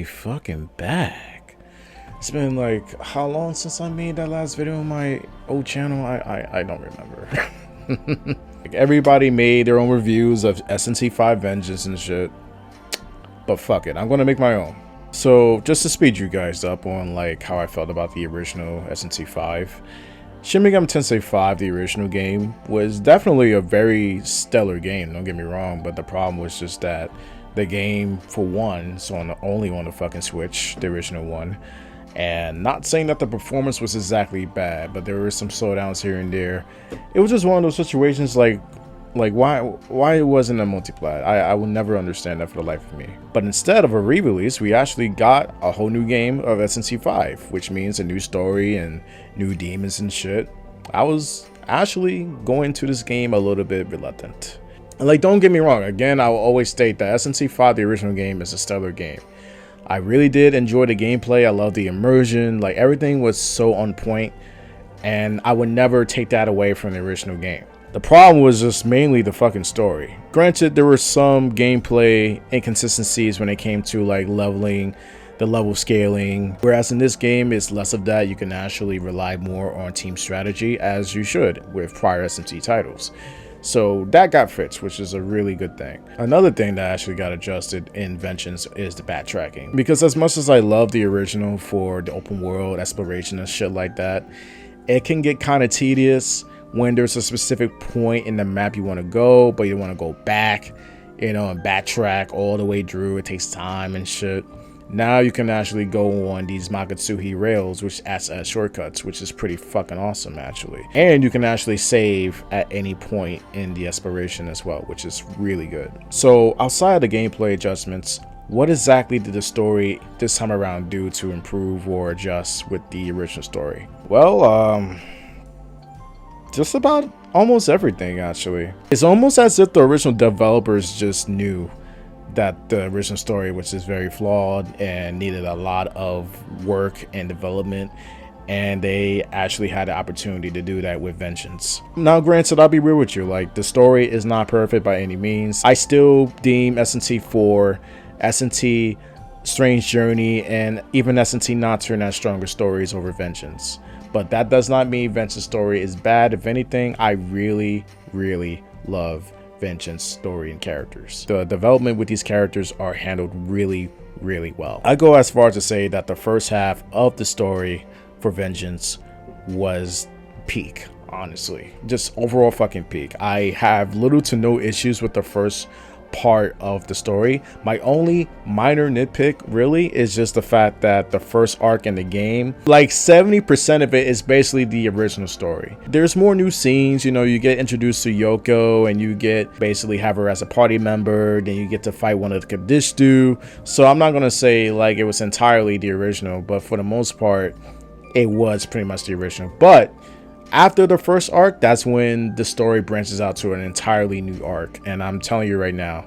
fucking back. It's been like how long since I made that last video on my old channel? I don't remember. Like, everybody made their own reviews of SNC 5 Vengeance and shit. But fuck it, I'm gonna make my own. So just to speed you guys up on like how I felt about the original SNC 5. Shin Megami Tensei 5, the original game, was definitely a very stellar game, don't get me wrong, but the problem was just that the game, for one, so only on the fucking Switch, the original one, and not saying that the performance was exactly bad, but there were some slowdowns here and there. It was just one of those situations like why it wasn't a multiplat. I will never understand that for the life of me. But instead of a re-release, we actually got a whole new game of SNC 5, which means a new story and new demons and shit. I was actually going to this game a little bit reluctant. And like, don't get me wrong, again, I will always state that SNC 5, the original game, is a stellar game. I really did enjoy the gameplay. I love the immersion, like everything was so on point, and I would never take that away from the original game. The problem was just mainly the fucking story. Granted, there were some gameplay inconsistencies when it came to like leveling, the level scaling, whereas in this game it's less of that. You can actually rely more on team strategy, as you should with prior SMT titles. So that got fixed, which is a really good thing. Another thing that actually got adjusted in Vengeance is the backtracking, because as much as I love the original for the open world exploration and shit like that, it can get kind of tedious when there's a specific point in the map you want to go, but you want to go back, you know, and backtrack all the way through. It takes time and shit. Now you can actually go on these Magatsuhi rails, which acts as shortcuts, which is pretty fucking awesome actually. And you can actually save at any point in the exploration as well, which is really good. So outside of the gameplay adjustments, what exactly did the story this time around do to improve or adjust with the original story? Well, just about almost everything actually. It's almost as if the original developers just knew that the original story, which is very flawed and needed a lot of work and development, and they actually had the opportunity to do that with Vengeance. Now granted, I'll be real with you, like the story is not perfect by any means. I still deem SNT 4, SNT Strange Journey, and even SNT Nocturne as stronger stories over Vengeance. But that does not mean Vengeance story is bad. If anything, I really love Vengeance story and characters. The development with these characters are handled really well. I go as far as to say that the first half of the story for Vengeance was peak, honestly. Just overall fucking peak. I have little to no issues with the first part of the story. My only minor nitpick really is just the fact that the first arc in the game, like 70% of it is basically the original story. There's more new scenes, you know, you get introduced to Yoko and you get basically have her as a party member, then you get to fight one of the Kadishtu. So I'm not gonna say like it was entirely the original, but for the most part it was pretty much the original. But after the first arc, that's when the story branches out to an entirely new arc. And I'm telling you right now,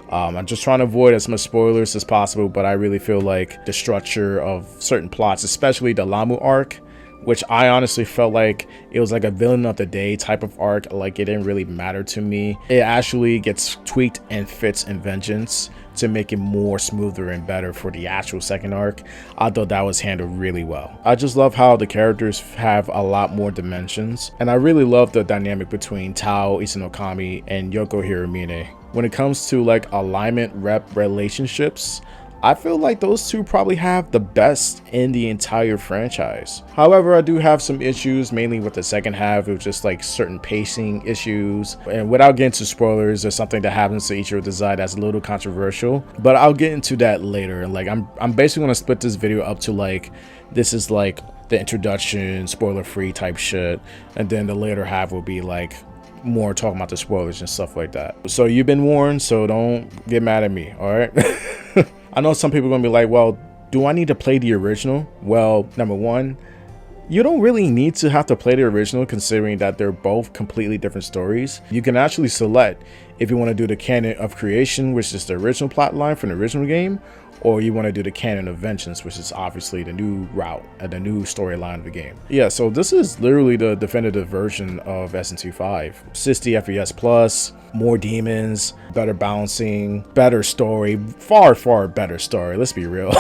I'm just trying to avoid as much spoilers as possible, but I really feel like the structure of certain plots, especially the Lamu arc, which I honestly felt like it was like a villain of the day type of arc, like it didn't really matter to me. It actually gets tweaked and fits in Vengeance to make it more smoother and better for the actual second arc. I thought that was handled really well. I just love how the characters have a lot more dimensions, and I really love the dynamic between Tao Isinokami and Yoko Hiromine. When it comes to like alignment rep relationships, I feel like those two probably have the best in the entire franchise. However, I do have some issues, mainly with the second half, with just like certain pacing issues. And without getting to spoilers, there's something that happens to Ichiro Dazai that's a little controversial, but I'll get into that later. Like I'm basically gonna split this video up to like, this is like the introduction, spoiler-free type shit, and then the later half will be like more talking about the spoilers and stuff like that. So you've been warned, so don't get mad at me, all right? I know some people are gonna be like, well, do I need to play the original? Well, number one, you don't really need to have to play the original, considering that they're both completely different stories. You can actually select if you want to do the canon of creation, which is the original plot line from the original game, or you want to do the canon of Vengeance, which is obviously the new route and the new storyline of the game. Yeah, so this is literally the definitive version of SNC 5. 60 FPS plus, more demons, better balancing, better story, far better story, let's be real.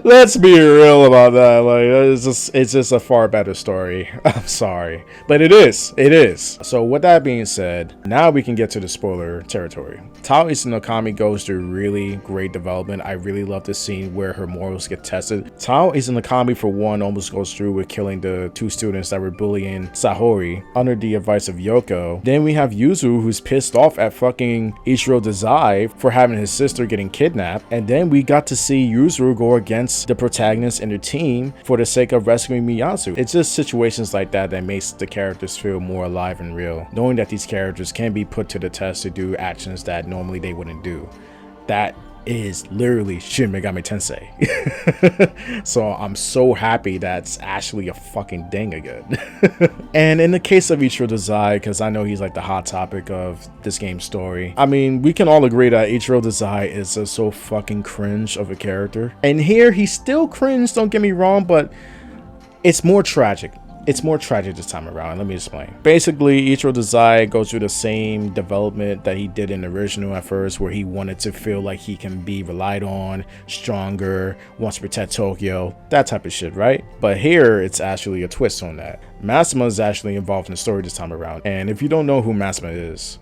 Let's be real about that. Like, it's just a far better story. I'm sorry, but it is. So with that being said, now we can get to the spoiler territory. Tao Izanokami goes through really great development. I really love the scene where her morals get tested. Tao Izanokami, for one, almost goes through with killing the 2 students that were bullying Sahori under the advice of Yoko. Then we have Yuzu, who's pissed off at fucking Ichiro Dazai for having his sister getting kidnapped. And then we got to see Yuzuru go against the protagonist and the team for the sake of rescuing Miyazu. It's just situations like that that makes the characters feel more alive and real, knowing that these characters can be put to the test to do actions that normally they wouldn't do. That is literally Shin Megami Tensei. So I'm so happy that's actually a fucking dang good. And in the case of Ichiro Dazai, because I know he's like the hot topic of this game's story, I mean, we can all agree that Ichiro Dazai is just so fucking cringe of a character. And here he's still cringe, don't get me wrong, but it's more tragic. It's more tragic this time around. Let me explain. Basically, Ichiro Dazai goes through the same development that he did in the original at first, where he wanted to feel like he can be relied on, stronger, wants to protect Tokyo, that type of shit, right? But here, it's actually a twist on that. Masuma is actually involved in the story this time around. And if you don't know who Masuma is,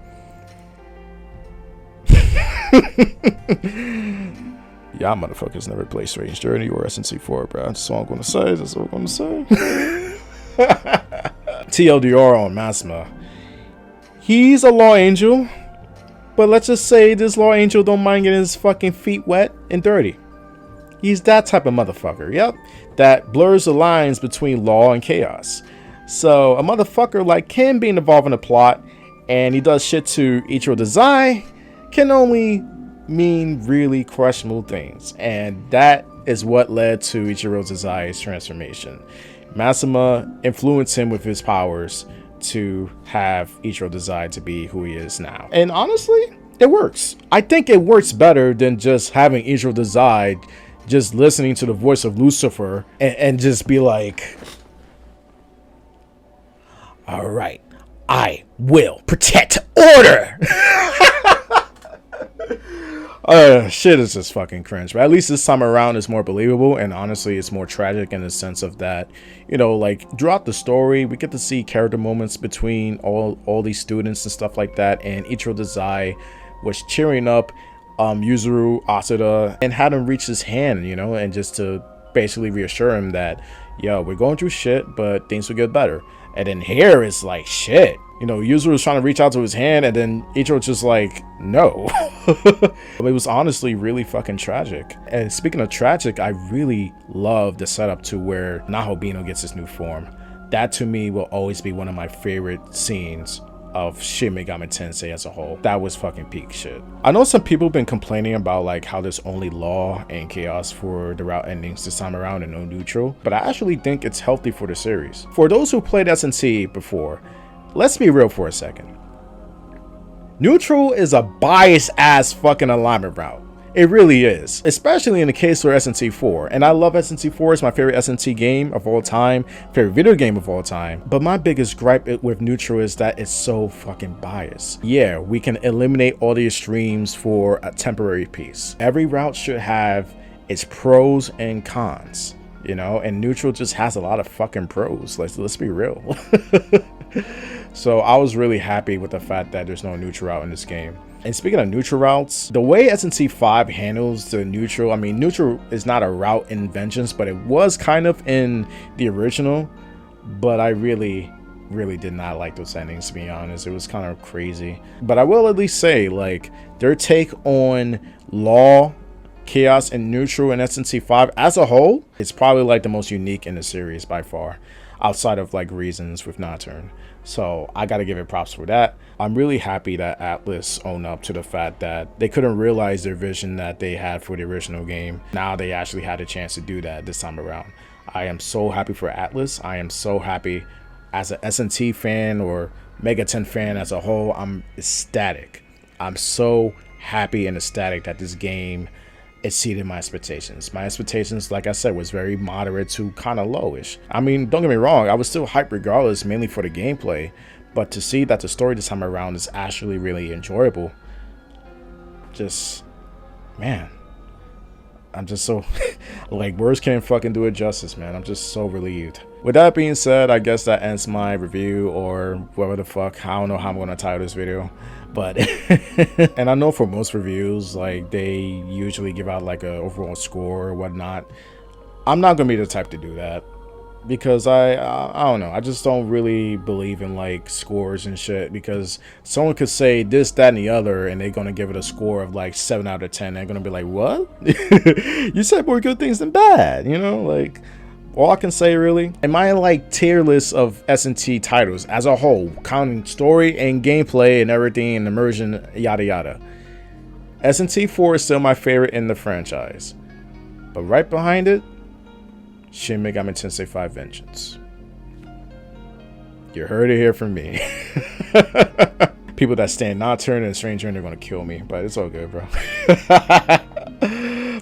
y'all motherfuckers never played Strange Journey or SNC4, bro. That's all I'm gonna say. That's all I'm gonna say. TLDR on Masuma. He's a law angel, but let's just say this law angel don't mind getting his fucking feet wet and dirty. He's that type of motherfucker, yep, that blurs the lines between law and chaos. So a motherfucker like him being involved in a plot and he does shit to Ichiro Dazai can only mean really questionable things, and that is what led to Ichiro Dazai's transformation. Masuma influenced him with his powers to have Ichiro Dazai to be who he is now. And honestly, it works. I think it works better than just having Ichiro Dazai just listening to the voice of Lucifer and just be like, all right, I will protect order. Shit is just fucking cringe, but at least this time around it's more believable, and honestly it's more tragic in the sense of that, you know, like throughout the story we get to see character moments between all these students and stuff like that, and Ichiro Dazai was cheering up Yuzuru Asada and had him reach his hand, you know, and just to basically reassure him that, yo, we're going through shit, but things will get better. And then here it's like, shit, you know, Yuzuru was trying to reach out to his hand, and then Ichiro just like, no. It was honestly really fucking tragic. And speaking of tragic, I really love the setup to where Nahobino gets his new form. That to me will always be one of my favorite scenes of Shin Megami Tensei as a whole. That was fucking peak shit. I know some people have been complaining about like how there's only law and chaos for the route endings this time around and no neutral, but I actually think it's healthy for the series. For those who played SNC before, let's be real for a second. Neutral is a biased ass fucking alignment route. It really is, especially in the case for SNC4. And I love SNC4. It's my favorite SNC game of all time, favorite video game of all time. But my biggest gripe with neutral is that it's so fucking biased. Yeah, we can eliminate all the extremes for a temporary piece. Every route should have its pros and cons, you know, and neutral just has a lot of fucking pros. Let's be real. So I was really happy with the fact that there's no neutral route in this game. And speaking of neutral routes, the way SNC5 handles the neutral, I mean, neutral is not a route in Vengeance, but it was kind of in the original. But I really did not like those endings, to be honest. It was kind of crazy. But I will at least say, like, their take on law, chaos, and neutral in SNC5 as a whole, it's probably like the most unique in the series by far, outside of like Reasons with Nocturne. So I gotta give it props for that. I'm really happy that ATLUS owned up to the fact that they couldn't realize their vision that they had for the original game. Now they actually had a chance to do that this time around. I am so happy for ATLUS. I am so happy as an SNT fan or Megaten fan as a whole. I'm ecstatic. I'm so happy and ecstatic that this game exceeded my expectations. My expectations, like I said, was very moderate to kind of lowish. I mean, don't get me wrong, I was still hyped regardless, mainly for the gameplay, but to see that the story this time around is actually really enjoyable, just, man, I'm just so Like, words can't fucking do it justice, man. I'm just so relieved. With that being said, I guess that ends my review, or whatever the fuck. I don't know how I'm gonna title this video, but and I know for most reviews, like, they usually give out like a overall score or whatnot. I'm not gonna be the type to do that, because I don't know, I just don't really believe in like scores and shit, because someone could say this, that, and the other, and they're gonna give it a score of like 7 out of 10. They're gonna be like, what? You said more good things than bad, you know? Like, all I can say really, in my like tier list of S&T titles as a whole, counting story and gameplay and everything and immersion, yada yada, S&T 4 is still my favorite in the franchise. But right behind it, Shin Megami Tensei 5 Vengeance. You heard it here from me. People that stand Nocturne and Stranger, they're gonna kill me, but it's all good, bro.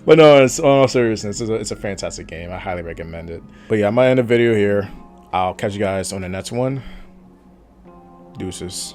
But no, it's, on all seriousness, it's a fantastic game. I highly recommend it. But yeah, I'm gonna end the video here. I'll catch you guys on the next one. Deuces.